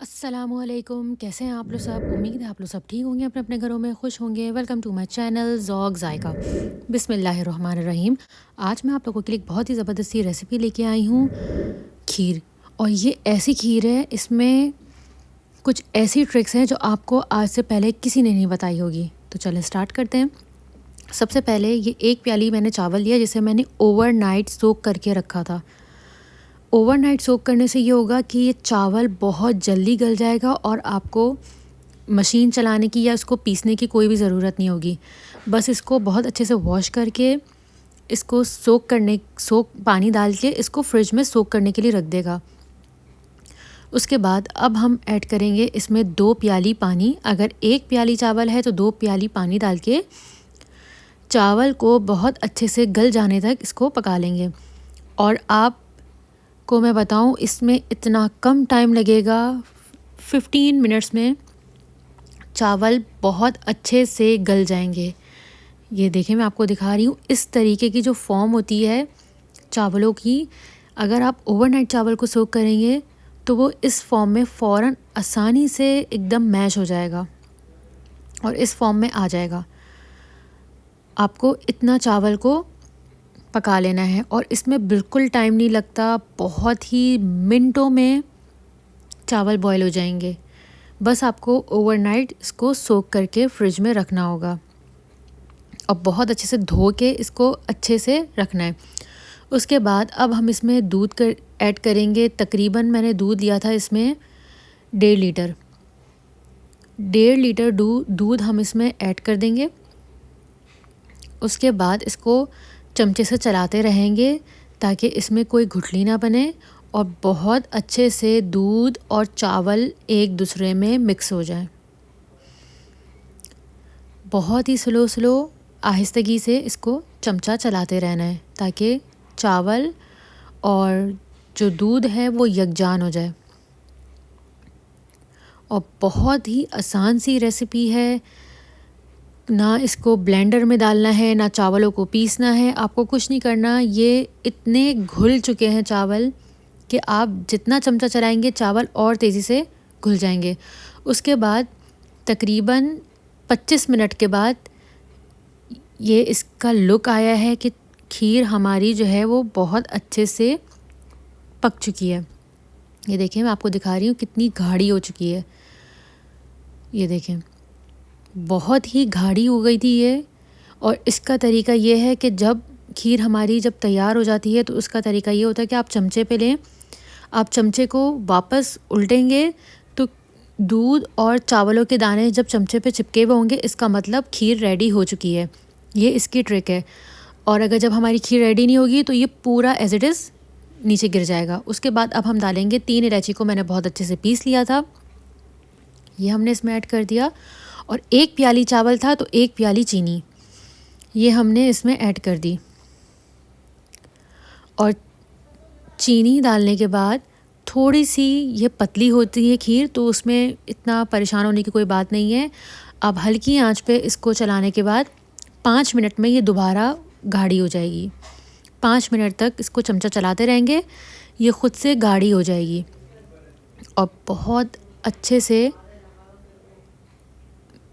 अस्सलामुअलैकुम, कैसे हैं आप लोग सब। उम्मीद है आप लोग सब ठीक होंगे, अपने अपने घरों में खुश होंगे। Welcome to my channel Zauq Zaiqa. बिस्मिल्लाहिर्रहमानिर्रहीम। आज मैं आप लोगों के लिए एक बहुत ही ज़बरदस्ती रेसिपी लेके आई हूँ, खीर। और ये ऐसी खीर है, इसमें कुछ ऐसी ट्रिक्स हैं जो आपको आज से पहले किसी ने नहीं बताई होगी। तो चलें स्टार्ट करते हैं। सबसे पहले ये 1 प्याली मैंने चावल लिया, जिसे मैंने ओवरनाइट सोक करके रखा था। ओवरनाइट सोक करने से ये होगा कि ये चावल बहुत जल्दी गल जाएगा और आपको मशीन चलाने की या इसको पीसने की कोई भी ज़रूरत नहीं होगी। बस इसको बहुत अच्छे से वॉश करके इसको सोक पानी डाल के इसको फ्रिज में सोक करने के लिए रख देगा। उसके बाद अब हम ऐड करेंगे इसमें 2 प्याली पानी। अगर 1 प्याली चावल है तो 2 प्याली पानी डाल के चावल को बहुत अच्छे से गल जाने तक इसको पका लेंगे। और आप को मैं बताऊं, इसमें इतना कम टाइम लगेगा, 15 मिनट्स में चावल बहुत अच्छे से गल जाएंगे। ये देखें, मैं आपको दिखा रही हूँ इस तरीके की जो फॉर्म होती है चावलों की। अगर आप ओवरनाइट चावल को सोक करेंगे तो वो इस फॉर्म में फ़ौरन आसानी से एकदम मैश हो जाएगा और इस फॉर्म में आ जाएगा। आपको इतना चावल को पका लेना है और इसमें बिल्कुल टाइम नहीं लगता, बहुत ही मिनटों में चावल बॉयल हो जाएंगे। बस आपको ओवरनाइट इसको सोक करके फ्रिज में रखना होगा और बहुत अच्छे से धो के इसको अच्छे से रखना है। उसके बाद अब हम इसमें दूध ऐड करेंगे। तकरीबन मैंने दूध लिया था इसमें 1.5 लीटर। 1.5 लीटर दूध हम इसमें ऐड कर देंगे। उसके बाद इसको चमचे से चलाते रहेंगे ताकि इसमें कोई गुठली ना बने और बहुत अच्छे से दूध और चावल एक दूसरे में मिक्स हो जाए। बहुत ही स्लो आहिस्तगी से इसको चमचा चलाते रहना है ताकि चावल और जो दूध है वो यकजान हो जाए। और बहुत ही आसान सी रेसिपी है, ना इसको ब्लेंडर में डालना है, ना चावलों को पीसना है, आपको कुछ नहीं करना। ये इतने घुल चुके हैं चावल कि आप जितना चमचा चलाएंगे चावल और तेज़ी से घुल जाएंगे। उसके बाद तकरीबन 25 मिनट के बाद ये इसका लुक आया है कि खीर हमारी जो है वो बहुत अच्छे से पक चुकी है। ये देखें, मैं आपको दिखा रही हूँ कितनी गाढ़ी हो चुकी है। ये देखें, बहुत ही गाढ़ी हो गई थी ये। और इसका तरीका ये है कि जब खीर हमारी जब तैयार हो जाती है तो उसका तरीका ये होता है कि आप चमचे पे लें, आप चमचे को वापस उल्टेंगे तो दूध और चावलों के दाने जब चमचे पे चिपके हुए होंगे, इसका मतलब खीर रेडी हो चुकी है। ये इसकी ट्रिक है। और अगर जब हमारी खीर रेडी नहीं होगी तो ये पूरा एज इट इज़ नीचे गिर जाएगा। उसके बाद अब हम डालेंगे 3 इलायची को मैंने बहुत अच्छे से पीस लिया था, ये हमने इसमें ऐड कर दिया। और 1 प्याली चावल था तो 1 प्याली चीनी ये हमने इसमें ऐड कर दी। और चीनी डालने के बाद थोड़ी सी ये पतली होती है खीर, तो उसमें इतना परेशान होने की कोई बात नहीं है। अब हल्की आंच पे इसको चलाने के बाद 5 मिनट में ये दोबारा गाढ़ी हो जाएगी। 5 मिनट तक इसको चमचा चलाते रहेंगे, ये ख़ुद से गाढ़ी हो जाएगी और बहुत अच्छे से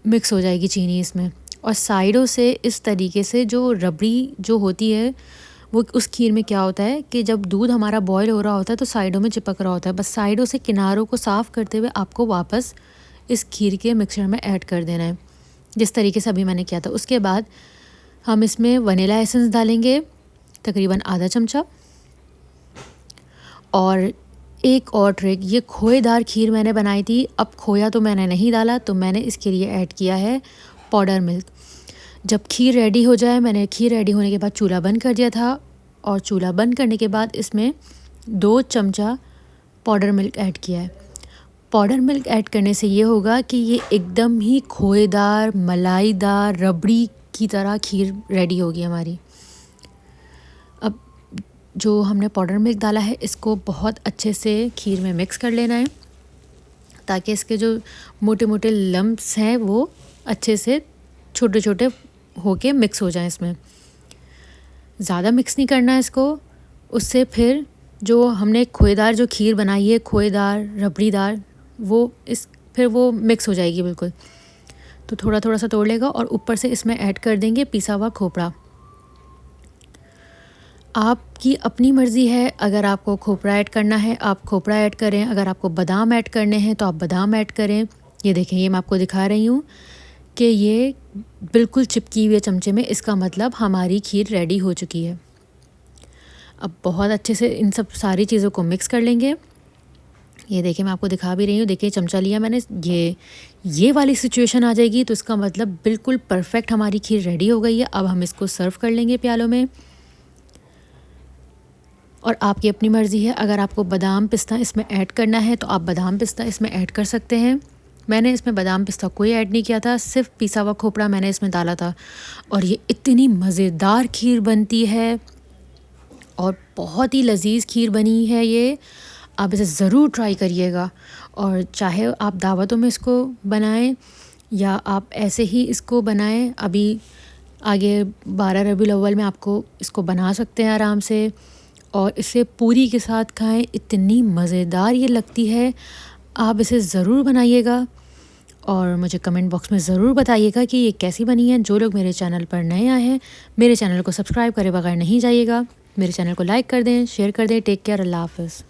मिक्स हो जाएगी चीनी इसमें। और साइडों से इस तरीके से जो रबड़ी जो होती है वो उस खीर में क्या होता है कि जब दूध हमारा बॉयल हो रहा होता है तो साइडों में चिपक रहा होता है। बस साइडों से किनारों को साफ़ करते हुए आपको वापस इस खीर के मिक्सचर में ऐड कर देना है, जिस तरीके से अभी मैंने किया था। उसके बाद हम इसमें वनीला एसेंस डालेंगे तकरीबन आधा चमचा। और एक और ट्रिक, ये खोएदार खीर मैंने बनाई थी। अब खोया तो मैंने नहीं डाला, तो मैंने इसके लिए ऐड किया है पाउडर मिल्क। जब खीर रेडी हो जाए, मैंने खीर रेडी होने के बाद चूल्हा बंद कर दिया था और चूल्हा बंद करने के बाद इसमें 2 चमचा पाउडर मिल्क ऐड किया है। पाउडर मिल्क ऐड करने से ये होगा कि ये एकदम ही खोएदार, मलाईदार, रबड़ी की तरह खीर रेडी होगी हमारी। अब जो हमने पाउडर मिल्क डाला है इसको बहुत अच्छे से खीर में मिक्स कर लेना है ताकि इसके जो मोटे मोटे लम्प्स हैं वो अच्छे से छोटे छोटे होके मिक्स हो जाएं इसमें। ज़्यादा मिक्स नहीं करना है इसको, उससे फिर जो हमने खोएदार जो खीर बनाई है, खोएदार रबड़ीदार, फिर वो मिक्स हो जाएगी बिल्कुल। तो थोड़ा थोड़ा सा तोड़ लेगा और ऊपर से इसमें ऐड कर देंगे पिसा हुआ खोपड़ा। आपकी अपनी मर्ज़ी है, अगर आपको खोपड़ा ऐड करना है आप खोपड़ा ऐड करें, अगर आपको बादाम ऐड करने हैं तो आप बादाम ऐड करें। ये देखें, ये मैं आपको दिखा रही हूँ कि ये बिल्कुल चिपकी हुई है चमचे में, इसका मतलब हमारी खीर रेडी हो चुकी है। अब बहुत अच्छे से इन सब सारी चीज़ों को मिक्स कर लेंगे। ये देखिए, मैं आपको दिखा भी रही हूँ, देखिए चमचा लिया मैंने, ये वाली सिचुएशन आ जाएगी तो इसका मतलब बिल्कुल परफेक्ट हमारी खीर रेडी हो गई है। अब हम इसको सर्व कर लेंगे प्यालों में। और आपकी अपनी मर्ज़ी है, अगर आपको बादाम पिस्ता इसमें ऐड करना है तो आप बादाम पिस्ता इसमें ऐड कर सकते हैं। मैंने इसमें बादाम पिस्ता कोई ऐड नहीं किया था, सिर्फ पिसा हुआ खोपड़ा मैंने इसमें डाला था। और ये इतनी मज़ेदार खीर बनती है और बहुत ही लजीज खीर बनी है ये। आप इसे ज़रूर ट्राई करिएगा। और चाहे आप दावतों में इसको बनाएं या आप ऐसे ही इसको बनाएं, अभी आगे 12 रबीउल अव्वल में आपको इसको बना सकते हैं आराम से और इसे पूरी के साथ खाएं, इतनी मज़ेदार ये लगती है। आप इसे ज़रूर बनाइएगा और मुझे कमेंट बॉक्स में ज़रूर बताइएगा कि ये कैसी बनी है। जो लोग मेरे चैनल पर नए आए हैं, मेरे चैनल को सब्सक्राइब करे बगैर नहीं जाइएगा। मेरे चैनल को लाइक कर दें, शेयर कर दें। टेक केयर, अल्लाह हाफ़िज़।